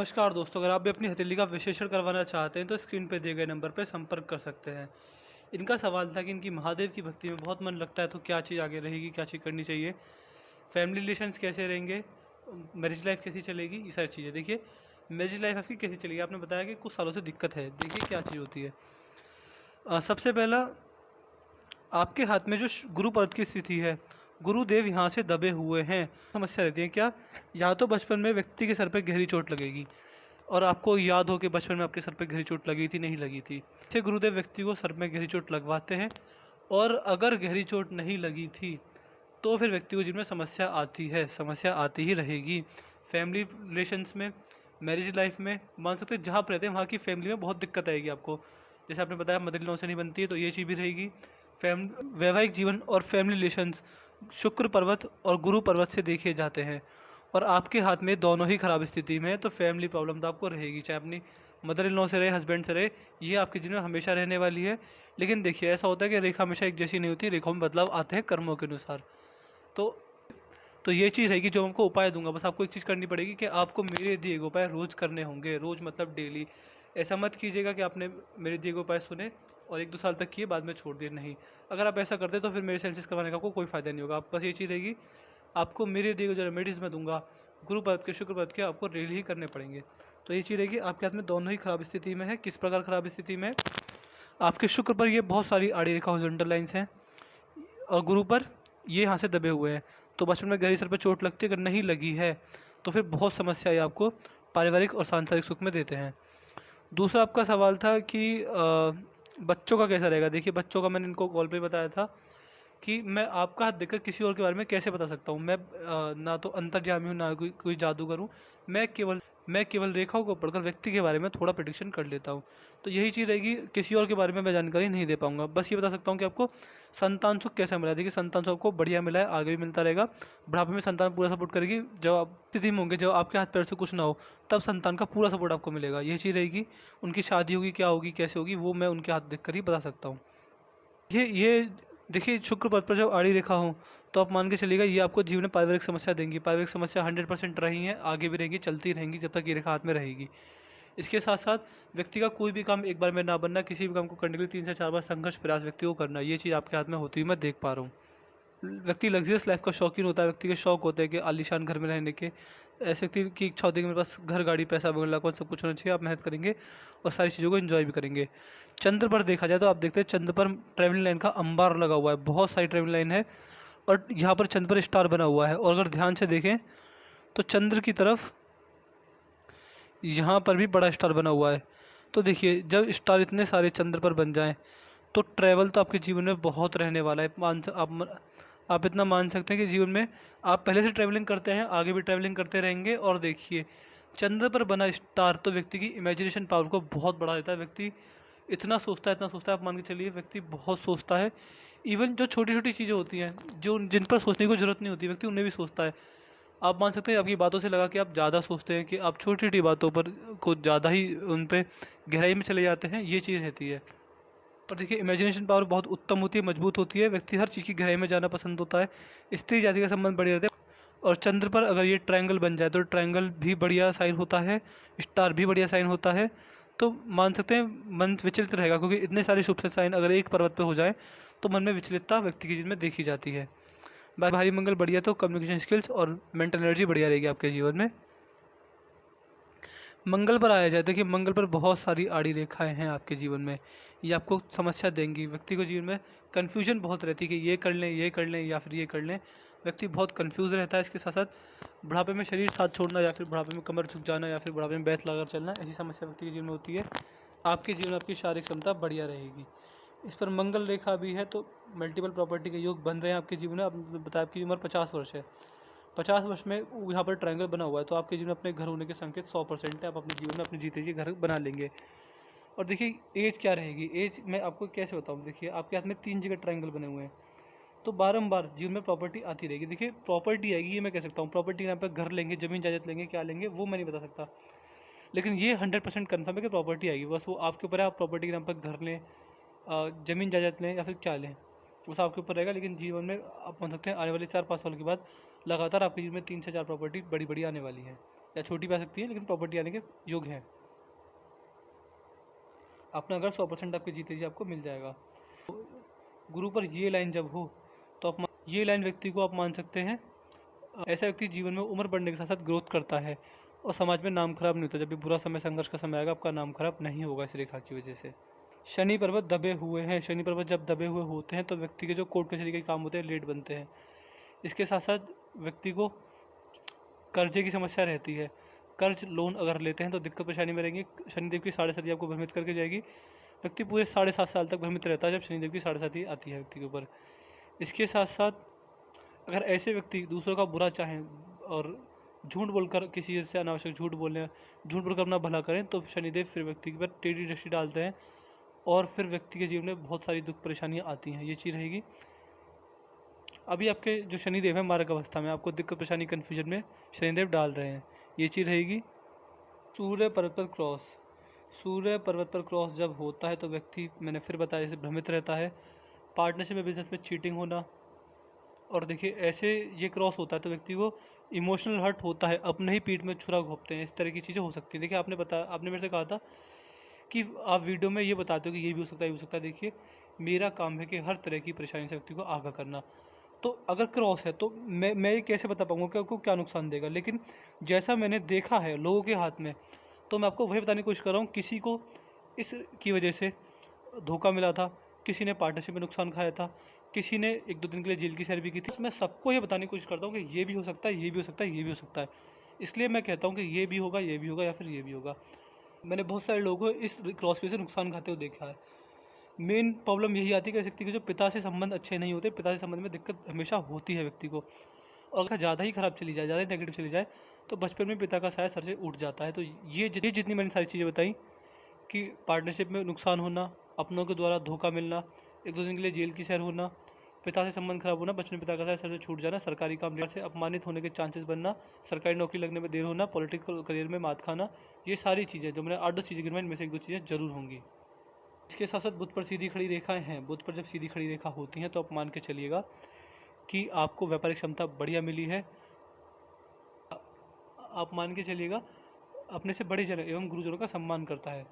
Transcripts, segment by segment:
नमस्कार दोस्तों, अगर आप भी अपनी हथेली का विश्लेषण करवाना चाहते हैं तो स्क्रीन पर दिए गए नंबर पर संपर्क कर सकते हैं। इनका सवाल था कि इनकी महादेव की भक्ति में बहुत मन लगता है, तो क्या चीज़ आगे रहेगी, क्या चीज़ करनी चाहिए, फैमिली रिलेशंस कैसे रहेंगे, मैरिज लाइफ कैसी चलेगी, ये सारी चीज़ें। देखिए, मैरिज लाइफ आपकी कैसी चलेगी, आपने बताया कि कुछ सालों से दिक्कत है। देखिए क्या चीज़ होती है। सबसे पहला, आपके हाथ में जो गुरु पर्वत की स्थिति है, गुरुदेव यहाँ से दबे हुए हैं। समस्या रहती है क्या, या तो बचपन में व्यक्ति के सर पे गहरी चोट लगेगी और आपको याद हो कि बचपन में आपके सर पे गहरी चोट लगी थी, नहीं लगी थी। इससे गुरुदेव व्यक्ति को सर में गहरी चोट लगवाते हैं, और अगर गहरी चोट नहीं लगी थी तो फिर व्यक्ति को जिनमें समस्या आती है, समस्या आती ही रहेगी। फैमिली रिलेशंस में, मैरिज लाइफ में, मान सकते हैं जहाँ पर रहते हैं वहाँ की फैमिली में बहुत दिक्कत आएगी आपको। जैसे आपने बताया मदर इन लॉ से नहीं बनती है, तो ये चीज़ भी रहेगी। वैवाहिक जीवन और फैमिली रिलेशंस शुक्र पर्वत और गुरु पर्वत से देखे जाते हैं, और आपके हाथ में दोनों ही खराब स्थिति में है, तो फैमिली प्रॉब्लम तो आपको रहेगी, चाहे अपनी मदर इन लॉ से रहे, हस्बैंड से रहे, ये आपके जीवन में हमेशा रहने वाली है। लेकिन देखिए, ऐसा होता है कि रेखा हमेशा एक जैसी नहीं होती, रेखाओं में बदलाव आते हैं कर्मों के अनुसार। तो तो ये चीज़ रहेगी जो हमको उपाय दूंगा। बस आपको एक चीज़ करनी पड़ेगी कि आपको मेरे दिए गए उपाय रोज़ करने होंगे। रोज़ मतलब डेली। ऐसा मत कीजिएगा कि आपने मेरे दिए गए उपाय सुने और 1-2 साल तक किए, बाद में छोड़ दिए। नहीं, अगर आप ऐसा करते तो फिर मेरे सेंसेस करवाने का आपको कोई फ़ायदा नहीं होगा। आप बस ये चीज़ रहेगी, आपको मेरे दिए गए जो रेमेडीज़ मैं दूंगा, गुरु पर्वत के, शुक्र पर्वत के, आपको डेली ही करने पड़ेंगे। तो ये चीज़ रहेगी, आपके हाथ में दोनों ही खराब स्थिति में है। किस प्रकार खराब स्थिति में? आपके शुक्र पर ये बहुत सारी आड़ी रेखा हॉरिजॉन्टल लाइन्स हैं, और गुरु पर ये यहाँ से दबे हुए हैं। तो बचपन में गहरी सर पर चोट लगती है, अगर नहीं लगी है तो फिर बहुत समस्या है आपको पारिवारिक और सांसारिक सुख में देते हैं। दूसरा आपका सवाल था कि बच्चों का कैसा रहेगा। देखिए, बच्चों का मैंने इनको कॉल पे बताया था कि मैं आपका हाथ देखकर किसी और के बारे में कैसे बता सकता हूँ। मैं ना तो अंतर्यामी हूँ, ना कोई जादूगर हूँ। मैं केवल रेखाओं को पढ़कर व्यक्ति के बारे में थोड़ा प्रेडिक्शन कर लेता हूँ। तो यही चीज़ रहेगी, किसी और के बारे में मैं जानकारी नहीं दे पाऊँगा। बस ये बता सकता हूँ कि आपको संतान सुख कैसा मिला है। देखिए, संतान सुख आपको बढ़िया मिला है, आगे भी मिलता रहेगा। बुढ़ापे में संतान पूरा सपोर्ट करेगी। जब आप स्थिति में होंगे, जब आपके हाथ पैर से कुछ ना हो, तब संतान का पूरा सपोर्ट आपको मिलेगा। यही चीज़ रहेगी। उनकी शादी होगी, क्या होगी, कैसे होगी, वो मैं उनके हाथ देख कर ही बता सकता हूँ। ये देखिए, शुक्र पद पर जब आड़ी रेखा हो, तो आप मान के चलिएगा ये आपको जीवन में पारिवारिक समस्या देंगी। पारिवारिक समस्या 100% रही हैं, आगे भी रहेंगी, चलती रहेंगी जब तक ये रेखा हाथ में रहेगी। इसके साथ साथ व्यक्ति का कोई भी काम एक बार में ना बनना, किसी भी काम को करने के लिए 3 से 4 बार संघर्ष प्रयास व्यक्ति को करना, ये चीज़ आपके हाथ में होती हुई मैं देख पा रहा हूँ। व्यक्ति लग्जरियस लाइफ का शौकीन होता है, व्यक्ति के शौक होते हैं कि आलीशान घर में रहने के। ऐसे व्यक्ति की इच्छा होती है कि मेरे पास घर, गाड़ी, पैसा, बंगला, कौन सब कुछ होना चाहिए। आप मेहनत करेंगे और सारी चीज़ों को एंजॉय भी करेंगे। चंद्र पर देखा जाए तो आप देखते हैं चंद्र पर ट्रेवलिंग लाइन का अंबार लगा हुआ है, बहुत सारी ट्रेवलिंग लाइन है, और यहाँ पर चंद्र पर स्टार बना हुआ है। और अगर ध्यान से देखें तो चंद्र की तरफ यहाँ पर भी बड़ा स्टार बना हुआ है। तो देखिए, जब स्टार इतने सारे चंद्र पर बन जाएं तो ट्रैवल तो आपके जीवन में बहुत रहने वाला है। आप इतना मान सकते हैं कि जीवन में आप पहले से ट्रैवलिंग करते हैं, आगे भी ट्रैवलिंग करते रहेंगे। और देखिए, चंद्र पर बना स्टार तो व्यक्ति की इमेजिनेशन पावर को बहुत बढ़ा देता है। व्यक्ति इतना सोचता है, इतना सोचता है, आप मान के चलिए व्यक्ति बहुत सोचता है। इवन जो छोटी छोटी चीज़ें होती हैं, जो जिन पर सोचने की जरूरत नहीं होती, व्यक्ति उन्हें भी सोचता है। आप मान सकते हैं, आपकी बातों से लगा कि आप ज़्यादा सोचते हैं, कि आप छोटी छोटी बातों पर कुछ ज़्यादा ही उन पर गहराई में चले जाते हैं, ये चीज़ रहती है। पर देखिए, इमेजिनेशन पावर बहुत उत्तम होती है, मजबूत होती है। व्यक्ति हर चीज़ की गहराई में जाना पसंद होता है। स्त्री जाति का संबंध बढ़िया रहता है। और चंद्र पर अगर ये ट्रायंगल बन जाए तो ट्रायंगल भी बढ़िया साइन होता है, स्टार भी बढ़िया साइन होता है। तो मान सकते हैं मन विचलित रहेगा, क्योंकि इतने सारे शुभ साइन अगर एक पर्वत पर हो जाए तो मन में विचलितता व्यक्ति की जीवन में देखी जाती है। भारी मंगल बढ़िया, तो कम्युनिकेशन स्किल्स और मेंटल एनर्जी बढ़िया रहेगी आपके जीवन में। मंगल पर आया जाए, देखिए मंगल पर बहुत सारी आड़ी रेखाएं हैं आपके जीवन में, ये आपको समस्या देंगी। व्यक्ति को जीवन में कन्फ्यूजन बहुत रहती है कि ये कर लें, ये कर लें, या फिर ये कर लें। व्यक्ति बहुत कन्फ्यूज़ रहता है। इसके साथ साथ बुढ़ापे में शरीर साथ छोड़ना, या फिर बुढ़ापे में कमर झुक जाना, या फिर बुढ़ापे में बैठ लगाकर चलना, ऐसी समस्या व्यक्ति के जीवन में होती है। आपके जीवन में आपकी शारीरिक क्षमता बढ़िया रहेगी। इस पर मंगल रेखा भी है, तो मल्टीपल प्रॉपर्टी के योग बन रहे हैं आपके जीवन में। आपने बताया आपकी उम्र 50 वर्ष है, 50 वर्ष में यहाँ पर ट्रायंगल बना हुआ है, तो आपके जीवन में अपने घर होने के संकेत 100% है। आप अपने जीवन में अपने जीते जी घर बना लेंगे। और देखिए, एज क्या रहेगी, एज मैं आपको कैसे बताऊँ। देखिए, आपके हाथ में 3 जगह ट्रायंगल बने हुए हैं, तो बारंबार जीवन में प्रॉपर्टी आती रहेगी। देखिए, प्रॉपर्टी आएगी, ये मैं कह सकता हूँ। प्रॉपर्टी यहाँ पर घर लेंगे, ज़मीन जायदाद लेंगे, क्या लेंगे वो मैं नहीं बता सकता, लेकिन ये 100% कन्फर्म है कि प्रॉपर्टी आएगी। बस वो आपके ऊपर है, आप प्रॉपर्टी के नाम पर घर लें, ज़मीन जायदाद लें, या फिर क्या लें, वो सब आपके ऊपर रहेगा। लेकिन जीवन में आप मान सकते हैं आने वाले 4-5 साल के बाद लगातार आपके जीवन में 3 से 4 प्रॉपर्टी बड़ी बड़ी आने वाली है। या छोटी भी आ सकती है, लेकिन प्रॉपर्टी आने के योग है। अपना घर 100% आपके जीते जी आपको मिल जाएगा। गुरु पर ये लाइन जब हो तो आप ये लाइन व्यक्ति को आप मान सकते हैं, ऐसा व्यक्ति जीवन में उम्र बढ़ने के साथ साथ ग्रोथ करता है और समाज में नाम खराब नहीं होता। जब भी बुरा समय, संघर्ष का समय आएगा, आपका नाम खराब नहीं होगा इस रेखा की वजह से। शनि पर्वत दबे हुए हैं। शनि पर्वत जब दबे हुए होते हैं तो व्यक्ति के जो कोर्ट कचहरी के काम होते हैं लेट बनते हैं। इसके साथ साथ व्यक्ति को कर्जे की समस्या रहती है। कर्ज लोन अगर लेते हैं तो दिक्कत परेशानी में रहेंगे। शनिदेव की 7.5 आपको भ्रमित करके जाएगी। व्यक्ति पूरे 7.5 साल तक भ्रमित रहता है जब शनिदेव की 7.5 आती है व्यक्ति के ऊपर। इसके साथ साथ अगर ऐसे व्यक्ति दूसरों का बुरा चाहें और झूठ बोलकर, किसी से अनावश्यक झूठ बोलने, झूठ बोलकर अपना भला करें, तो शनिदेव फिर व्यक्ति के ऊपर टेढ़ी दृष्टि डालते हैं और फिर व्यक्ति के जीवन में बहुत सारी दुख परेशानियां आती हैं। ये चीज़ रहेगी। अभी आपके जो शनिदेव है मार्ग अवस्था में, आपको दिक्कत परेशानी कन्फ्यूजन में शनिदेव डाल रहे हैं, ये चीज़ रहेगी। सूर्य पर्वत पर क्रॉस। सूर्य पर्वत पर क्रॉस जब होता है तो व्यक्ति, मैंने फिर बताया, जैसे भ्रमित रहता है। पार्टनरशिप में, बिजनेस में चीटिंग होना। और देखिए ऐसे ये क्रॉस होता है तो व्यक्ति को इमोशनल हर्ट होता है, अपने ही पीठ में छुरा घोंपते हैं, इस तरह की चीज़ें हो सकती हैं। देखिए आपने मेरे से कहा था कि आप वीडियो में ये बताते हो कि ये भी हो सकता है, ये भी हो सकता है। देखिए मेरा काम है कि हर तरह की परेशानी से व्यक्ति को आगाह करना। तो अगर क्रॉस है तो मैं ये कैसे बता पाऊंगा कि आपको क्या नुकसान देगा, लेकिन जैसा मैंने देखा है लोगों के हाथ में, तो मैं आपको वही बताने की कोशिश कर रहा हूँ। किसी को इस की वजह से धोखा मिला था, किसी ने पार्टनरशिप में नुकसान खाया था, किसी ने 1-2 दिन के लिए जेल की सैर भी की थी। मैं सबको ये बताने की कोशिश करता हूँ कि ये भी हो सकता है, ये भी हो सकता है, ये भी हो सकता है। इसलिए मैं कहता हूँ कि ये भी होगा, ये भी होगा, या फिर ये भी होगा। मैंने बहुत सारे लोगों को इस क्रॉस की वजह से नुकसान खाते हुए देखा है। मेन प्रॉब्लम यही आती है कि व्यक्ति के जो पिता से संबंध अच्छे नहीं होते, पिता से संबंध में दिक्कत हमेशा होती है व्यक्ति को। और अगर ज़्यादा ही खराब चली जाए, ज़्यादा ही नेगेटिव चली जाए, तो बचपन में पिता का साया सर से उठ जाता है। तो ये जितनी मैंने सारी चीज़ें बताई कि पार्टनरशिप में नुकसान होना, अपनों के द्वारा धोखा मिलना, 1-2 दिन के लिए जेल की सैर होना, पिता से संबंध खराब होना, बचपन में पिता का साया सर से छूट जाना, सरकारी काम से अपमानित होने के चांसेस बनना, सरकारी नौकरी लगने में देर होना, पॉलिटिकल करियर में मात खाना, ये सारी चीज़ें जो मैंने 8-10 चीज़ें गिनवाई, इनमें से 1-2 चीज़ें जरूर होंगी। इसके साथ साथ बुध पर सीधी खड़ी रेखाएं हैं। बुध पर जब सीधी खड़ी रेखा होती हैं तो आप मान के चलिएगा कि आपको व्यापारिक क्षमता बढ़िया मिली है। आप मान के चलिएगा अपने से बड़े जन एवं गुरुजनों का सम्मान करता है।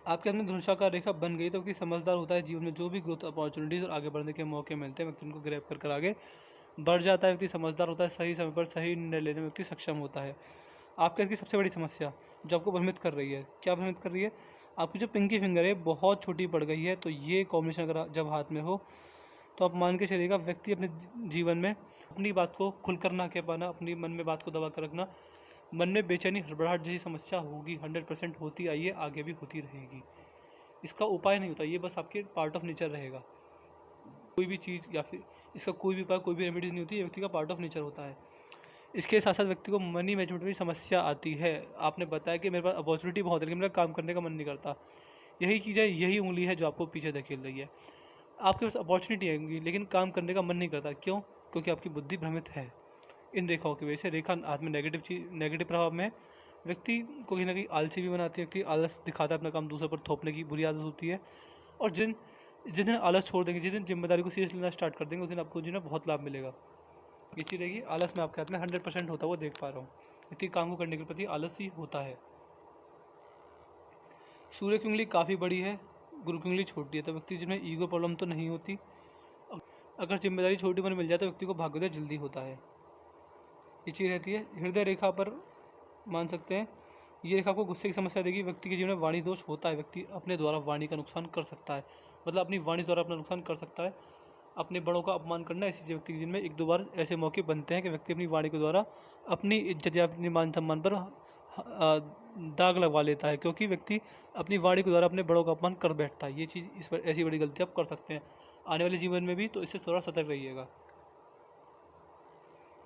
आपके अंदर धनुषाकार रेखा बन गई तो व्यक्ति समझदार होता है। जीवन में जो भी ग्रोथ अपॉर्चुनिटीज़ और आगे बढ़ने के मौके मिलते हैं, व्यक्ति उनको ग्रैब कर आगे बढ़ जाता है। व्यक्ति समझदार होता है, सही समय पर सही निर्णय लेने में व्यक्ति सक्षम होता है। आपके इसकी सबसे बड़ी समस्या जो आपको भ्रमित कर रही है, क्या भ्रमित कर रही है? आपकी जो पिंकी फिंगर है बहुत छोटी पड़ गई है। तो ये कॉम्बिनेशन अगर जब हाथ में हो तो आप मान के चलिएगा व्यक्ति अपने जीवन में अपनी बात को खुलकर ना कह पाना, अपनी मन में बात को दबा कर रखना, मन में बेचैनी, हड़बड़ाहट जैसी समस्या होगी, 100% होती आई है, आगे भी होती रहेगी। इसका उपाय नहीं होता, ये बस आपके पार्ट ऑफ नेचर रहेगा। कोई भी चीज़ या फिर इसका कोई भी उपाय, कोई भी रेमेडीज नहीं होती, ये व्यक्ति का पार्ट ऑफ नेचर होता है। इसके साथ साथ व्यक्ति को मनी मैनेजमेंट में भी समस्या आती है। आपने बताया कि मेरे पास अपॉर्चुनिटी बहुत है लेकिन मेरा काम करने का मन नहीं करता। यही चीज़ है, यही उंगली है जो आपको पीछे धकेल रही है। आपके पास अपॉर्चुनिटी आएंगी लेकिन काम करने का मन नहीं करता। क्यों? क्योंकि आपकी बुद्धि भ्रमित है इन रेखाओं की वजह से। रेखा हाथ में नेगेटिव प्रभाव में व्यक्ति को कहीं ना कहीं आलसी भी बनाती है। व्यक्ति आलस दिखाता है, अपना काम दूसरों पर थोपने की बुरी आदत होती है। और जिन जिस दिन आलस छोड़ देंगे, जिस दिन जिम्मेदारी को सीरियस लेना स्टार्ट कर देंगे, उस दिन आपको जीवन में बहुत लाभ मिलेगा। ये चीज़ रहेगी। आलस में आपके हाथ में 100% होता है, वो देख पा रहा हूँ। व्यक्ति काम को करने के प्रति आलस ही होता है। सूर्य की उंगली काफ़ी बड़ी है, गुरु की उंगली छोटी है, तो व्यक्ति जिसमें ईगो प्रॉब्लम तो नहीं होती। अगर जिम्मेदारी छोटी उम्र मिल जाए तो व्यक्ति को भाग्योदय जल्दी होता है, ये चीज़ रहती है। हृदय रेखा पर मान सकते हैं ये रेखा को गुस्से की समस्या देगी। व्यक्ति के जीवन में वाणी दोष होता है, व्यक्ति अपने द्वारा वाणी का नुकसान कर सकता है, मतलब अपनी वाणी द्वारा अपना नुकसान कर सकता है। अपने बड़ों का अपमान करना, ऐसी व्यक्ति के जीवन में 1-2 बार ऐसे मौके बनते हैं कि व्यक्ति अपनी वाणी के द्वारा अपनी इज्जत या अपनी मान सम्मान पर दाग लगवा लेता है, क्योंकि व्यक्ति अपनी वाणी के द्वारा अपने बड़ों का अपमान कर बैठता है। ये चीज़, इस पर ऐसी बड़ी गलती आप कर सकते हैं आने वाले जीवन में भी, तो इससे थोड़ा सतर्क रहिएगा।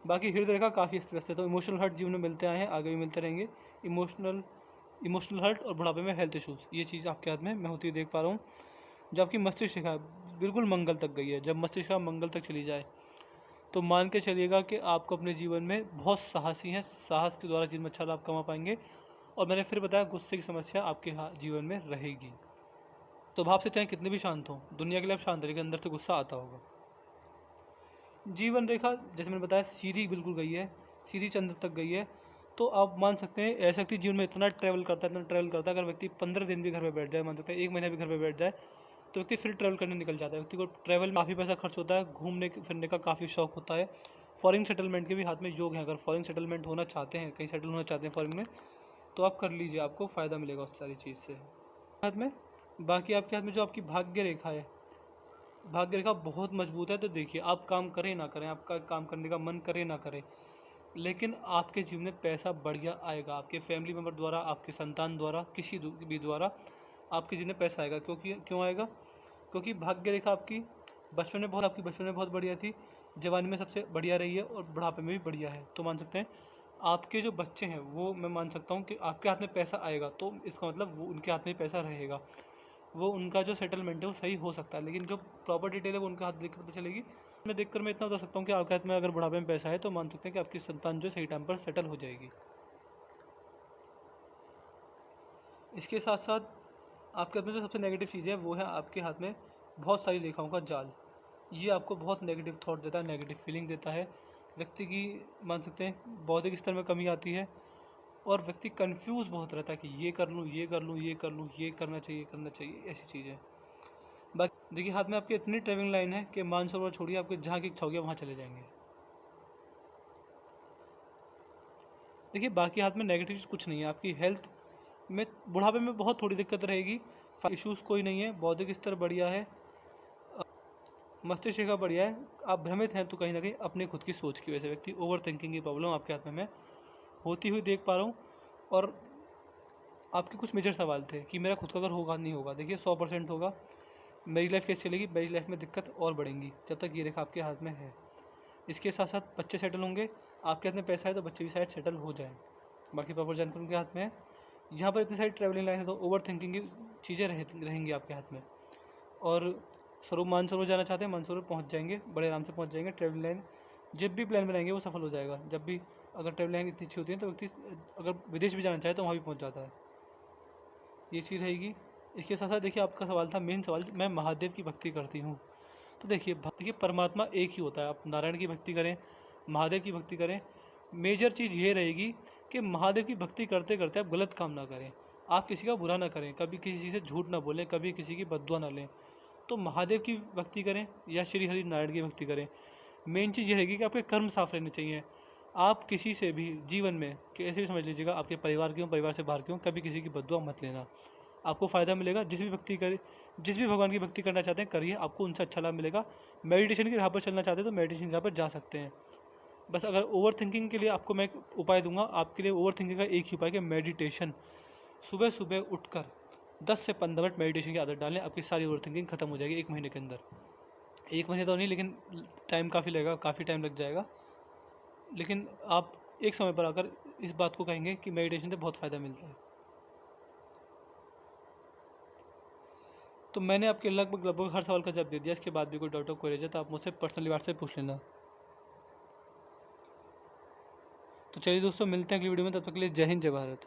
बाकी हृदय रेखा काफ़ी अस्त व्यस्त है, तो इमोशनल हर्ट जीवन में मिलते आए हैं, आगे भी मिलते रहेंगे। इमोशनल हर्ट और बुढ़ापे में हेल्थ इशूज़, ये चीज़ आपके हाथ में मैं होती देख पा रहा हूँ। जब आपकी मस्तिष्क रेखा बिल्कुल मंगल तक गई है, जब मस्तिष्क रेखा मंगल तक चली जाए तो मान के चलिएगा कि आपको अपने जीवन में बहुत साहसी हैं, साहस के द्वारा जीवन में अच्छा लाभ कमा पाएंगे। और मैंने फिर बताया गुस्से की समस्या आपके जीवन में रहेगी। स्वभाव से चाहे कितने भी शांत हों, दुनिया के लिए आप शांत रहेंगे, अंदर से गुस्सा आता होगा। जीवन रेखा जैसे मैंने बताया सीधी बिल्कुल गई है, सीधी चंद्र तक गई है, तो आप मान सकते हैं ऐसा व्यक्ति जीवन में इतना ट्रैवल करता है, अगर व्यक्ति 15 दिन भी घर पे बैठ जाए, मान सकते हैं 1 महीना भी घर पे बैठ जाए, तो व्यक्ति फिर ट्रैवल करने निकल जाता है। व्यक्ति को ट्रैवल में काफ़ी पैसा खर्च होता है, घूमने फिरने का काफ़ी शौक होता है। फॉरेन सेटलमेंट के भी हाथ में योग है, अगर फॉरेन सेटलमेंट होना चाहते हैं, कहीं सेटल होना चाहते हैं फॉरेन में, तो आप कर लीजिए, आपको फ़ायदा मिलेगा उस सारी चीज़ से। हाथ में बाकी आपके हाथ में जो आपकी भाग्य रेखा है, भाग्य रेखा बहुत मजबूत है। तो देखिए, आप काम करें ना करें, आपका काम करने का मन करे ना करे, लेकिन आपके जीवन में पैसा बढ़िया आएगा। आपके फैमिली मेम्बर द्वारा, आपके संतान द्वारा, किसी भी द्वारा आपके जीवन में पैसा आएगा। क्यों आएगा? क्योंकि भाग्य रेखा आपकी बचपन में बहुत बढ़िया थी, जवानी में सबसे बढ़िया रही है और बुढ़ापे में भी बढ़िया है। तो मान सकते हैं आपके जो बच्चे हैं, वो मैं मान सकता हूँ कि आपके हाथ में पैसा आएगा, तो इसका मतलब वो उनके हाथ में पैसा रहेगा, वो उनका जो सेटलमेंट है वो सही हो सकता है। लेकिन जो प्रॉपर डिटेल है वो उनके हाथ देख कर पता चलेगी। मैं देखकर मैं इतना बता सकता हूँ कि आपके हाथ में अगर बुढ़ापे में पैसा है, तो मान सकते हैं कि आपकी संतान जो सही टाइम पर सेटल हो जाएगी। इसके साथ साथ आपके हाथ में जो सबसे नेगेटिव चीज़ है वो है आपके हाथ में बहुत सारी रेखाओं का जाल। ये आपको बहुत नेगेटिव थॉट देता है, नेगेटिव फीलिंग देता है। व्यक्ति की मान सकते हैं बौद्धिक स्तर में कमी आती है, और व्यक्ति कंफ्यूज बहुत रहता है कि ये कर लूँ, ये कर लूँ, ये कर लूँ, ये करना चाहिए, ऐसी चीज़ है। बाकी देखिए, हाथ में आपकी इतनी ट्रेविंग लाइन है कि मानसरोवर छोड़िए, आपके जहाँ की इच्छा होगी वहाँ चले जाएंगे। देखिए, बाकी हाथ में नेगेटिव चीज़ कुछ नहीं है। आपकी हेल्थ में बुढ़ापे में बहुत थोड़ी दिक्कत रहेगी, इश्यूज़ कोई नहीं है, बौद्धिक स्तर बढ़िया है, मस्तिष्क रेखा बढ़िया है। आप भ्रमित हैं तो कहीं ना कहीं अपने खुद की सोच की वजह से। व्यक्ति ओवर थिंकिंग की प्रॉब्लम आपके हाथ में मैं होती हुई देख पा रहा हूँ। और आपके कुछ मेजर सवाल थे कि मेरा खुद का अगर होगा नहीं होगा। देखिए, 100% होगा। मेरी लाइफ कैसे चलेगी? मेरी लाइफ में दिक्कत और बढ़ेंगी जब तक ये रेखा आपके हाथ में है। इसके साथ साथ बच्चे सेटल होंगे, आपके हाथ में पैसा है तो बच्चे भी शायद सेटल हो जाएँ। बाकी प्रॉपर जानकारी उनके हाथ में है। यहाँ पर इतनी सारी ट्रैवलिंग लाइन है, तो ओवर थिंकिंग की चीज़ें रहेंगी आपके हाथ में। और मानसरोवर जाना चाहते हैं, मानसरोवर पहुँच जाएंगे, बड़े आराम से पहुँच जाएंगे। ट्रैवलिंग लाइन जब भी प्लान बनाएंगे वो सफल हो जाएगा। जब भी अगर ट्रैवलिंग लाइन इतनी अच्छी होती है तो व्यक्ति अगर विदेश भी जाना चाहे तो वहाँ भी पहुँच जाता है। ये चीज़ रहेगी। इसके साथ साथ देखिए, आपका सवाल था मेन सवाल, मैं महादेव की भक्ति करती हूँ। तो देखिए परमात्मा एक ही होता है। आप नारायण की भक्ति करें, महादेव की भक्ति करें, मेजर चीज़ ये रहेगी कि महादेव की भक्ति करते करते आप गलत काम ना करें, आप किसी का बुरा ना करें, कभी किसी से झूठ ना बोलें, कभी किसी की बद्दुआ ना लें। तो महादेव की भक्ति करें या श्री हरि नारायण की भक्ति करें। मेन चीज़ ये रहेगी कि आपके कर्म साफ रहने चाहिए। आप किसी से भी जीवन में कैसे भी समझ लीजिएगा, आपके परिवार के हों, परिवार से बाहर के हों, कभी किसी की बद्दुआ मत लेना। आपको फ़ायदा मिलेगा। जिस भी भगवान की भक्ति करना चाहते हैं करिए, आपको उनसे अच्छा लाभ मिलेगा। मेडिटेशन की राह पर चलना चाहते हैं तो मेडिटेशन की राह पर जा सकते हैं। बस अगर ओवर थिंकिंग के लिए आपको मैं एक उपाय दूंगा, आपके लिए ओवर थिंकिंग का एक ही उपाय कि मेडिटेशन। सुबह सुबह उठकर 10 से 15 मिनट मेडिटेशन की आदत डालें, आपकी सारी ओवर थिंकिंग खत्म हो जाएगी 1 महीने के अंदर। 1 महीने तो नहीं, लेकिन टाइम काफ़ी लगेगा, काफ़ी टाइम लग जाएगा। लेकिन आप एक समय पर आकर इस बात को कहेंगे कि मेडिटेशन से बहुत फ़ायदा मिलता है। तो मैंने आपके लगभग हर सवाल का जवाब दे दिया। इसके बाद भी कोई डाउट हो, कोई रह जाए तो आप मुझसे पर्सनली व्हाट्सएप पूछ लेना। तो चलिए दोस्तों, मिलते हैं अगली वीडियो में। तब तक के लिए जय हिंद, जय भारत।